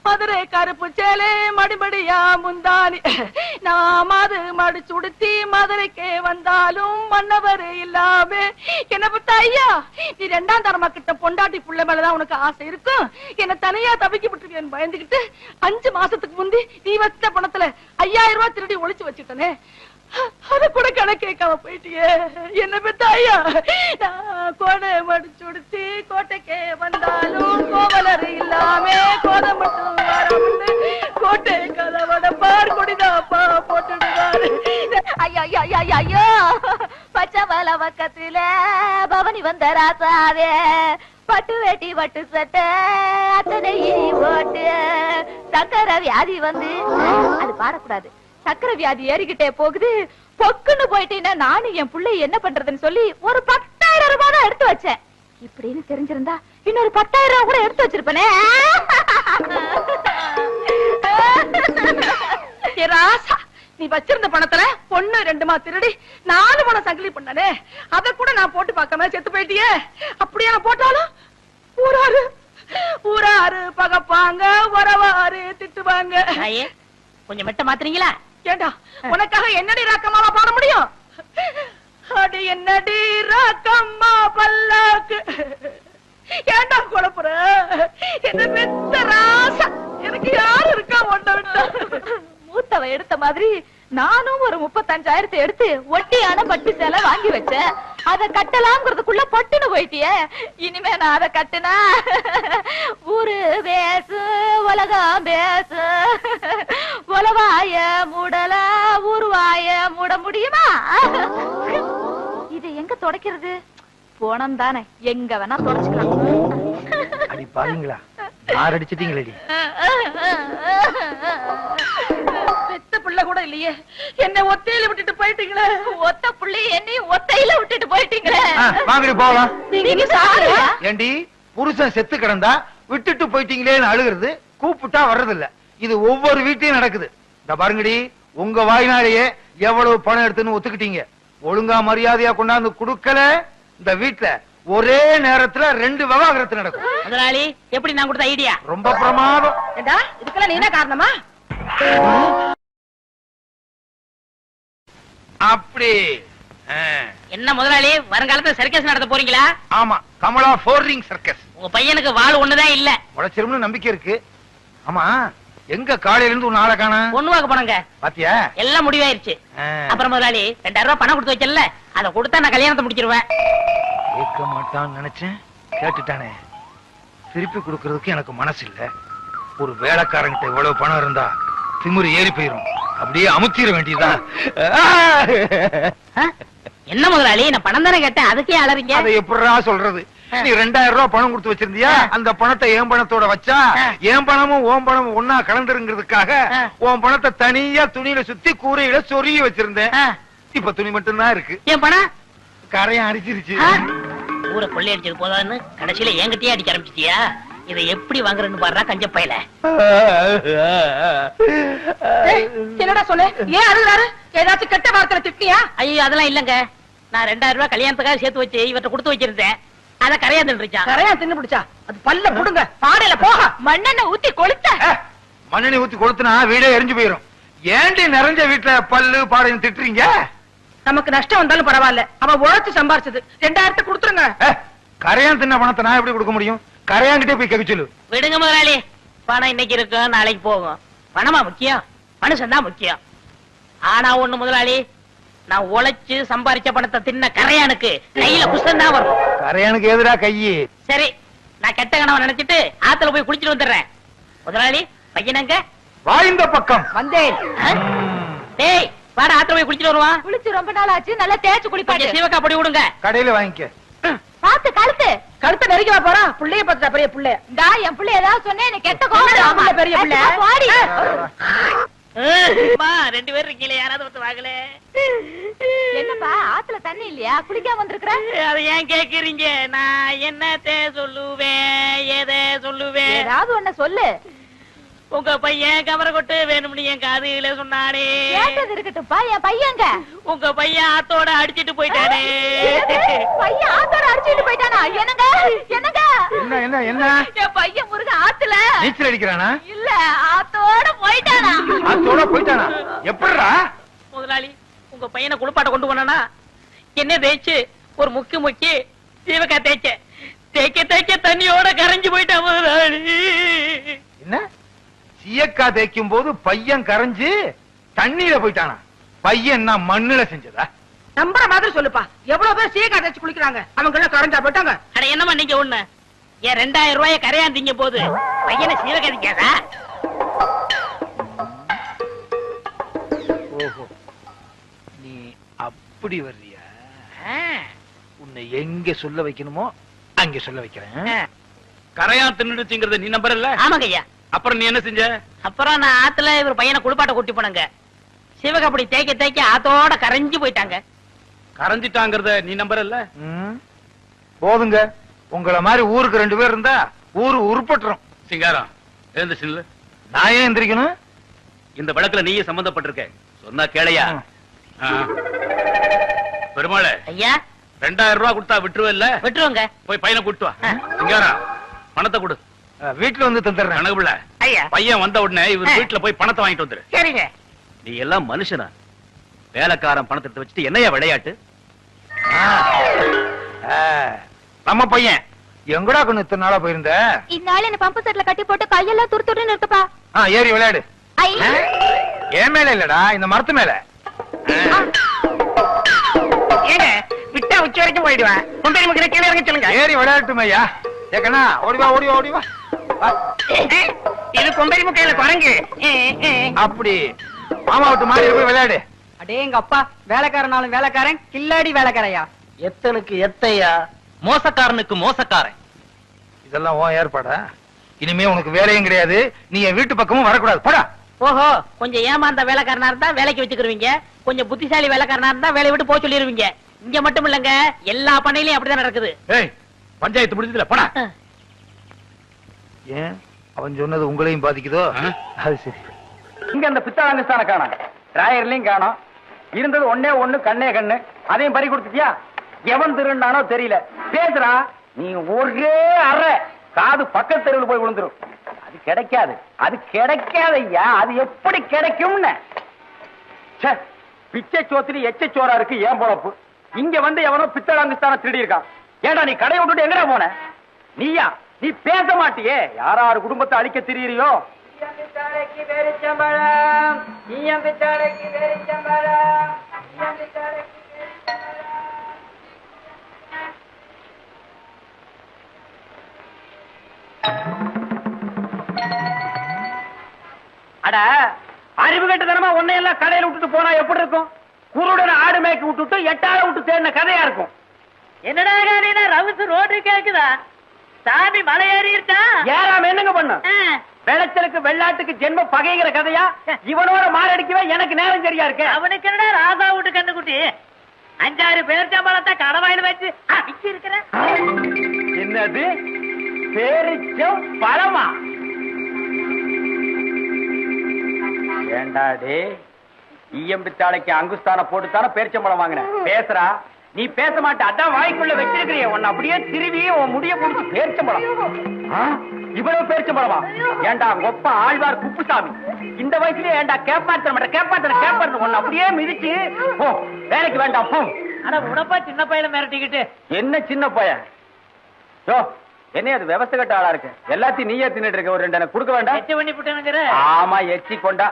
மதுரை கருப்பு சேலே மடிமடியா முந்தானி, நாமாது மடிச்சு உடுத்தி மதுரைக்கு வந்தாலும் மன்னவர் இல்லாம. என்ன பார்த்தா ஐயா, நீ 2ஆம் தரமா கிட்ட பொண்டாட்டி புள்ள மேலதான் உனக்கு ஆசை இருக்கும். என்ன தனியா தவிக்க விட்டுருக்கேன்னு பயந்துகிட்டு 5 மாசத்துக்கு முந்தி நீ வச்ச பணத்துல 5000 ரூபாய் திருடி ஒளிச்சு வச்சுட்டனே. அத கூட கணக்கு கேட்காம போயிட்டியே. என்ன பெத்த ஐயா, நான் கோடை மடிச்சு உடுத்தி கோட்டைக்கே வந்தாலும் கோவலர் இல்லாம கோதை மட்டும் வராமண்டு கோட்டை கதவட பார் குடிதாப்பா போட்டுடுவாரு. ஐயோ ஐயோ ஐயோ ஐயோ, பச்சை வல பக்கத்துல பவனி வந்த ராசாவே, பட்டு வேட்டி பட்டு சட்டை அத்தனை போட்டு சக்கரை வியாதி வந்து, அது பாடக்கூடாது. சக்கரை வியாதி ஏறிக்கிட்டே போகுது. பொக்குன்னு போயிட்டீங்கன்னா நானும் என் பிள்ளை என்ன பண்றதுன்னு சொல்லி ஒரு 10,000 ரூபாய் தான் எடுத்து வச்சேன். இப்படின்னு தெரிஞ்சிருந்தா இன்னொரு 10,000 ரூபாய் கூட எடுத்து வச்சிருப்பனே. ராசா, நீ வச்சிருந்த பணத்துல 1 2 திருடி 4 பணம் சங்கிலி பண்ணனே. அத கூட நான் போட்டு பார்க்காம செத்து போயிட்டியே. அப்படியே நான் போட்டாலும் ஊராரு பகப்பாங்க, உறவாரு திட்டுவாங்க. கொஞ்சம் மெட்ட மாத்துறீங்களா? ஏண்டா, உனக்காக என்னடி ராக்கம்மாவா பாட முடியும்? அடி என்னடி ராக்கம்மா பல்லாக்கு. ஏண்டா குழப்புற? என்ன பெத்த ராசா, எனக்கு யாரு இருக்கா ஒண்ணு விட்டா? மூத்தவ எடுத்த மாதிரி நானும் ஒரு 35,000 எடுத்து ஒட்டியான பட்டு சேலை வாங்கி வச்சேன். அத கட்டலாம்ங்கிறதுக்குள்ள பட்டுன்னு போயிட்டியே. இனிமே நான் அத கட்டுனா ஊரு பேசு உலகம் பேசு. உலவாய மூடல ஊருவாய மூட முடியுமா? இது எங்க தொடக்கிறது? போனம் தானே, எங்க வேணா தொடச்சுக்கலாம். அடி பாருங்களா, யார் அடிச்சிட்டீங்களடி? பெத்த பிள்ளை கூட இல்லையே, என்ன ஒத்தையில விட்டுட்டு போயிட்டீங்களே. ஒத்த பிள்ளை என்னையும் ஒத்தையில விட்டுட்டு போயிட்டீங்களே. வாங்கடி போகலாம். நீங்க சாரியா? ஏண்டி, புருஷன் செத்து கிடந்தா விட்டுட்டு போயிட்டீங்களேன்னு அழுகிறது, கூப்பிட்டா வர்றதில்ல. இது ஒவ்வொரு வீட்லயும் நடக்குது. இந்த பாருங்கடி, உங்க வாய்னாலேயே எவ்வளவு பணம் எடுத்துன்னு ஒத்துக்கிட்டீங்க. ஒழுங்கா மரியாதையா கொண்டாந்து குடுக்கல, இந்த வீட்டுல ஒரே நேரத்துல 2 விவாகரத்து நடக்கும். முதலாளி, எப்படி நான் கொடுத்த ஐடியா? ரொம்ப பிரமாதம். இதுக்கெல்லாம் நீ என்ன காரணமா? அப்படி என்ன முதலாளி, வருங்காலத்துல சர்க்கஸ் நடத்த போறீங்களா? ஆமா, கமலா 4 ரிங் சர்க்கஸ். உங்க பையனுக்கு வாள் ஒண்ணுதான் இல்ல. உழைச்சிரும்னு நம்பிக்கை இருக்கு. ஆமா, எங்க காலையில இருந்து ஒரு நாளை காண? பொண்ணு வாக்க போனங்க. பாத்தியா, எல்லாம் முடிவாயிருச்சு. அப்புறம் முதலாளி 2000 ரூபாய் பணம் கொடுத்து வச்சல, அதை கொடுத்தா நான் கல்யாணத்தை முடிச்சிருவேன். கேட்க மாட்டான்னு நினைச்சேன், கேட்டுட்டானே. திருப்பி கொடுக்கறதுக்கு எனக்கு மனசு இல்ல. ஒரு வேலைக்காரங்கிட்ட இவ்வளவு பணம் இருந்தா திமிரு ஏறி போயிரும். அப்படியே அமுத்திர வேண்டியதா. என்ன முதலாளி, நான் பணம் தானே கேட்டேன், அதுக்கே அலறீங்க. அதை எப்படிடா சொல்றது? நீ 2000 ரூபாய் பணம் கொடுத்து வச்சிருந்தியா? அந்த பணத்தை என் பணத்தோட வச்சா என் பணமும் ஓம் பணமும் ஒன்னா கலந்துருங்கிறதுக்காக உன் பணத்தை தனியா துணியில சுத்தி கூரையில சொருகி வச்சிருந்தேன். இப்ப துணி மட்டும்தான் இருக்கு. என் பணம் கரையும் அடிச்சிருச்சு. ஊரை கொள்ளை அடிச்சது போதான்னு கடைசியில என்கிட்டயே அடிக்க ஆரம்பிச்சிட்டியா? இதை எப்படி வாங்குறேன்னு பாடுறா கஞ்ச பையல. என்னடா சொன்ன? ஏன் அழுகுறாரு? ஏதாச்சும் கெட்ட வார்த்தை திட்டியா? ஐயோ அதெல்லாம் இல்லங்க. நான் 2000 ரூபாய் கல்யாணத்துக்காக சேர்த்து வச்சு இவற்றை கொடுத்து வச்சிருந்தேன். அத கரையா தின்றுச்சான். கரையா தின்னு பிடிச்சா? அது பல்ல புடுங்க, பாடையில போக மண்ணெண்ண ஊத்தி கொளுத்த. மண்ணெண்ணெய் ஊத்தி கொளுத்துனா வீடே எரிஞ்சு போயிரும். ஏண்டி நிறைஞ்ச வீட்டுல பல்லு பாடையும் திட்டுறீங்க? நமக்கு நஷ்டம் வந்தாலும் பரவாயில்ல, அவன் உழைச்சு சம்பாரிச்சது. 2000 கொடுத்துருங்க. கரையான் தின்ன பணத்தை நான் எப்படி கொடுக்க முடியும்? கரையான்கிட்டே போய் கேட்க சொல்லு. விடுங்க முதலாளி, பணம் இன்னைக்கு இருக்கும், நாளைக்கு போகும். பணமா முக்கியம்? மனுஷன் தான் முக்கியம். ஆனா ஒண்ணு முதலாளி, நான் உழைச்சு சம்பாரிச்ச பணத்தை தின்ன கரையானுக்கு கையில குஷ்டம் தான் வரும். கரையானுக்கு எதிரா கையி? சரி, நான் கெட்ட கனவை நினைச்சிட்டு ஆத்துல போய் குளிச்சுட்டு வந்துடுறேன். முதலாளி, பையனங்க வாய்ந்த பக்கம் வந்தேன். டேய் வாடா, ஆத்துல போய் குளிச்சுட்டு வருவான். குளிச்சு ரொம்ப நாள் ஆச்சு, நல்லா தேய்ச்சு குளிப்பாட்டு. சீவக்கா பொடி விடுங்க. கடையில வாங்கிக்க. பாத்து கழுத்து நெருங்கி போறா. புள்ளைய பாத்துட்டா, பெரிய புள்ள. என் புள்ள ஏதாவது சொன்னே எனக்கு கெட்ட கோவம். பெரிய புள்ள ரெண்டு பேரும் இருக்கீங்களே, யாராவது ஒருத்தர் வாங்கல. என்னப்பா ஆத்துல தண்ணி இல்லையா? குளிக்காம வந்திருக்கிற? அதை ஏன் கேக்குறீங்க? நான் என்னத்தை சொல்லுவேன், எதை சொல்லுவேன்? ஏதாவது ஒண்ணு சொல்லு. உங்க பையன் கவரை கொட்டு வேணும்னு என் காதுல சொன்னானே. கேட்டது இருக்கட்டும்ப்பா, என் பையங்க. உங்க பையன் ஆத்தோட அடிச்சிட்டு போயிட்டானே. பையன் ஆத்தோட அடிச்சிட்டு போயிட்டானா? என்னங்க என்னங்க? என்ன என்ன என்ன? என் பையன் முருக ஆத்துல நீச்சல் அடிக்கிறானா? இல்ல, ஆத்தோட போயிட்டானா. ஆத்தோட போயிட்டானா? எப்படிடா? முதலாளி, உங்க பையனை குளிப்பாட்ட கொண்டு போனா என்ன தேய்ச்சு ஒரு முக்கி சீவக்கா தேய்க்க தண்ணியோட கரைஞ்சு போயிட்டான் முதலாளி. என்ன? சீயக்கா தேய்க்கும் போது பையன் கரைஞ்சு தண்ணீர போயிட்டானா? பையன் நான் மண்ணுல செஞ்சதா? நம்புற மாதிரி சொல்லுப்பா. எவ்வளவு பேர் சீக்கா தேய்ச்சு குளிக்கிறாங்க, அவங்க எல்லாம் கரைஞ்சா போயிட்டாங்க. அட என்னமா நீங்க ஒண்ணு, ஏன் 2000 ரூபாய கரையாந்தீங்க போது பையனை சீவக்கா தேய்க்காதா? ஓஹோ, நீ அப்படி வர்றியா? உன்னை எங்க சொல்ல வைக்கணுமோ அங்க சொல்ல வைக்கிறேன். கரையா தின்னுடுச்சுங்கறத நீ நம்பறல்ல? ஆமாங்க ஐயா. அப்புறம் நீ என்ன செஞ்ச? அப்புறம் நான் ஆத்துல இவர் பையனை குளிப்பாட்ட கூட்டி போனங்க. சிவக அப்படி தேய்க்க ஆத்தோட கரைஞ்சு போயிட்டாங்க. கரைஞ்சிட்டாங்கறத நீ நம்பறல்ல? போதுங்க, உங்களை மாதிரி ஊருக்கு 2 பேர் இருந்தா ஊரு உருப்பட்டுரும். சிங்காரம் எழுந்துச்சு. நான் ஏன் எந்திரிக்கணும்? இந்த வழக்குல நீயே சம்பந்தப்பட்டிருக்க, சொன்னா கேளையா? பெருமாளே ஐயா, 2000 ரூபாய் கொடுத்தா விட்டுருவல்ல? விட்டுருவோங்க. போய் பையனை கூட்டு வா. சிங்காரம் பணத்தை கொடு. வீட்டுல வந்து தந்துடுறேன். கணக்குல ஐயா, பையன் வந்த உடனே இவர் வீட்டுல போய் பணத்தை வாங்கிட்டு வந்துரு. சரிங்க. நீ எல்லாம் மனுஷனா? வேலைக்காரன் பணத்தை எடுத்து வச்சுட்டு என்னையா விளையாட்டு? நம்ம பையன் எங்கடா கொண்டு இத்தனை நாளா போயிருந்த? இந்நாள் என்ன பம்பு செட்ல கட்டி போட்டு கையெல்லாம் துருத்துருன்னு இருக்குப்பா. ஏறி விளையாடு. ஏன் மேல இல்லடா, இந்த மரத்து மேல. ஏங்க விட்டா உச்சி வரைக்கும் போயிடுவேன். கொண்டு நமக்கு கீழே இறங்க சொல்லுங்க. ஏறி விளையாட்டுமே ஐயா. ஏக்கண்ணா ஓடிவா ஓடிவா ஓடிவா. இது கொம்பரி முக்கையில குரங்கு. அப்படி மாமா விட்டு மாறி போய் விளையாடு. அடே எங்க அப்பா, வேலைக்காரனாலும் வேலைக்காரன், கில்லாடி வேலைக்காரையா. எத்தனுக்கு எத்தையா? மோசக்காரனுக்கு மோசக்காரன். இதெல்லாம் உன் ஏற்பாடா? இனிமே உனக்கு வேலையும் கிடையாது, நீ என் வீட்டு பக்கமும் வரக்கூடாது. போடா. ஓஹோ, கொஞ்சம் ஏமாந்த வேலைக்காரனா இருந்தா வேலைக்கு வச்சுக்கிருவீங்க, கொஞ்சம் புத்திசாலி வேலைக்காரனா இருந்தா வேலையை விட்டு போக சொல்லிருவீங்க. இங்க மட்டும் இல்லங்க, எல்லா பண்ணையிலயும் அப்படிதான் நடக்குது. ஏய், பஞ்சாயத்து முடிஞ்சதுல போடா. ஏன் அவன் சொன்னது உங்களையும் பாதிக்குதோ? அது சரி. இங்க அந்த பித்தாளங்கஸ்தான காணோம், ராயர்லயும் காணோம். இருந்தது ஒண்ணே ஒண்ணு, கண்ணே கண்ணு. அதையும் பறி கொடுத்துட்டியா? எவன் திருநானோ தெரியல. பேசுறா நீ ஒரே அறை காது பக்கத்து தெருவில் போய் விழுந்துரும். அது கிடைக்காது, அது கிடைக்காது ஐயா. அது எப்படி கிடைக்கும்னு பிச்சை சோத்திரி எச்ச சோரா இருக்கு ஏன் பொழப்பு. இங்க வந்து எவனோ பித்தளாங்குஸ்தான திருடி இருக்கான். ஏண்டா நீ கடையை விட்டுட்டு எங்கடா போன? நீயா? நீ பேச மாட்டியே. யாராரு குடும்பத்தை அழிக்க திரியறியோ? அட அறிவு கட்டுத்தனமா உன்னையெல்லாம் கடையில விட்டுட்டு போனா எப்படி இருக்கும்? குருடன் ஆடு மேய்க்க விட்டுட்டு 8 ஆளை விட்டு தேடின கதையா இருக்கும். என்னடா காரினா ரவுஸ் ரோடு கேக்குதா? சாமி மலை ஏறி இருக்கா? ஏறாம என்னங்க பண்ண? வெளச்சலுக்கு வெள்ளாட்டுக்கு ஜென்ம பகைங்கிற கதையா? இவனோட மாரடிக்கவே எனக்கு நேரம் சரியா இருக்கு. அவனுக்கு என்னடா ராசா விட்டு கண்ணுக்குட்டி 5-6 பேர்ச்சம்பழத்தை கடவாயில் வச்சு அடிச்சு இருக்கிற. என்னது பேரிச்சம் பழமா? ஏண்டாடே ஈயம்பித்தாளைக்கு அங்குஸ்தான போட்டுத்தான பேரிச்சம்பழம் வாங்கின பேசுறா? நீ பேச மாட்ட, அதான் வாய்க்குள்ள வச்சிருக்கிறிய. உன்னை அப்படியே திருவி உன் முடிய முடிச்சு பேரிச்சம்பழம். இவ்வளவு பேரிச்சம்பழமா? ஏண்டா ஒப்ப ஆழ்வார் குப்புசாமி இந்த வயசுலயே ஏண்டா கேப்பாத்தன உன்னை அப்படியே மிதிச்சு போ, வேலைக்கு வேண்டாம் போ. ஆனா உடப்பா சின்ன பையனை மிரட்டிக்கிட்டு. என்ன சின்ன பையன்? யோ என்ன அது விவசாய கட்ட ஆளா இருக்கு. எல்லாத்தையும் நீயே தின்னுட்டு இருக்க. ஒரு 2 எனக்கு கொடுக்க வேண்டாம்? எச்சு பண்ணி போட்டேனுங்கிற. ஆமா எச்சி கொண்டா.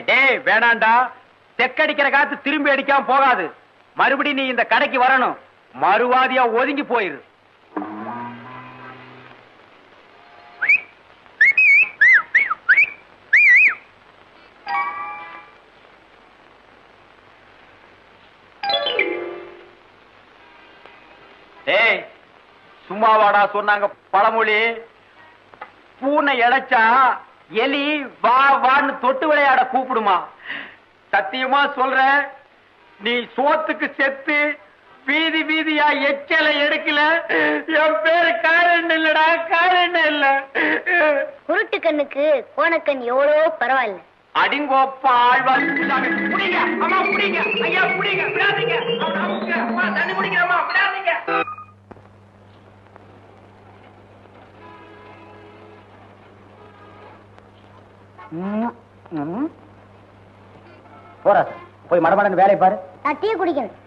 டேய் வேணாண்டா, தெக்கடிக்கிற காத்து திரும்பி அடிக்காம போகாது. மறுபடியும் நீ இந்த கடைக்கு வரணும். மறுவாதியா ஒதுங்கி போயிரு. டேய் சும்மாவாடா சொன்னாங்க பழமொழி. பூனை இழைச்சா எலி வா வான்னு தொட்டு விளையாட கூப்பிடுமா? சத்தியமா சொல்ற, நீ சோத்துக்கு செத்து வீதி வீதியா எச்சலை எடுக்கல. என் பேரு காரணம் இல்லடா, காரணம் இல்ல. குருட்டு கண்ணுக்கு கோணக்கண் எவ்வளோ பரவாயில்ல. அடிங்கோப்பா ஆழ்வார் புடிங்க, அம்மா புடிங்க, ஐயா புடிங்க, விடாதீங்க. அம்மா தண்ணி குடிக்கிறம்மா, விடாதீங்க. போறா போய் மடமடன்னு வேலை பாரு. நான் டீ குடிக்கணும்.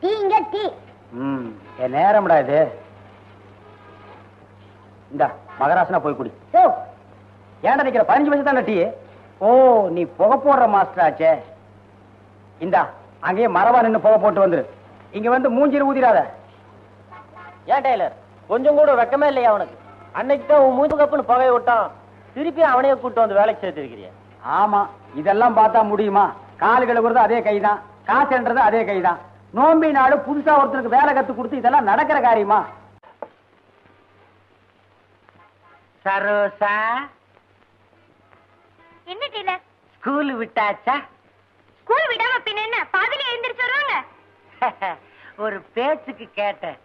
டீ இங்க டீ. என் நேரம்டா இது. இந்த மகராசனா போய் குடி. ஏன்டா நிக்கிற? 15 பைசா தானே டீ. ஓ நீ புகை போடுற மாஸ்டர் ஆச்சே. இந்தா அங்கேயே மரபா நின்னு புகை போட்டு வந்துரு. இங்க வந்து மூஞ்சில ஊதிராத. ஏன் டெய்லர் கொஞ்சம் கூட வெக்கமே இல்லையா அவனுக்கு? அன்னைக்கு தான் உன் மூஞ்சு கப்புன்னு புகையை விட்டான், திருப்பி அவனையே கூட்டு வந்து வேலைக்கு சேர்த்திருக்கிறிய. ஆமா இதெல்லாம் பார்த்தா முடியுமா? காலு கழுவுறது அதே கைதான், காசுன்றது அதே கைதான். நோம்பி நாடு புதுசா ஒருத்தருக்கு வேலை கத்து கொடுத்து இதெல்லாம் நடக்கிற காரியமா? சரோசா என்ன டீலர்? ஸ்கூல் விட்டாச்சா? ஸ்கூல் விடாம பின்ன என்ன பாதியில எழுந்திரிச்சு வருவாங்க? ஒரு பேச்சுக்கு கேட்டேன்.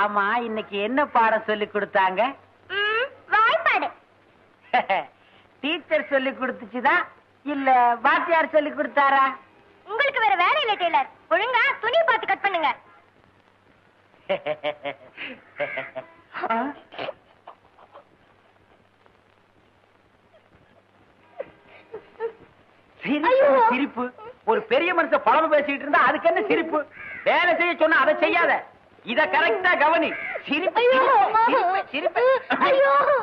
ஆமா இன்னைக்கு என்ன பாடம் சொல்லி கொடுத்தாங்க? வாய்ப்பாடு. டீச்சர் சொல்லி கொடுத்துச்சுதா இல்ல வாத்தியார் சொல்லி கொடுத்தாரா? உங்களுக்கு வேற வேலை இல்ல டெய்லர், ஒழுங்கா துணி பார்த்து கட் பண்ணுங்க. சிரிப்பு. ஒரு பெரிய மனுஷன் பழம பேசிட்டு இருந்தா அதுக்கு என்ன சிரிப்பு? வேலை செய்ய சொன்னா அதை செய்யாத. இத கரெக்டா கவனி. சிரிப்பு சிரிப்பு சிரிப்பு.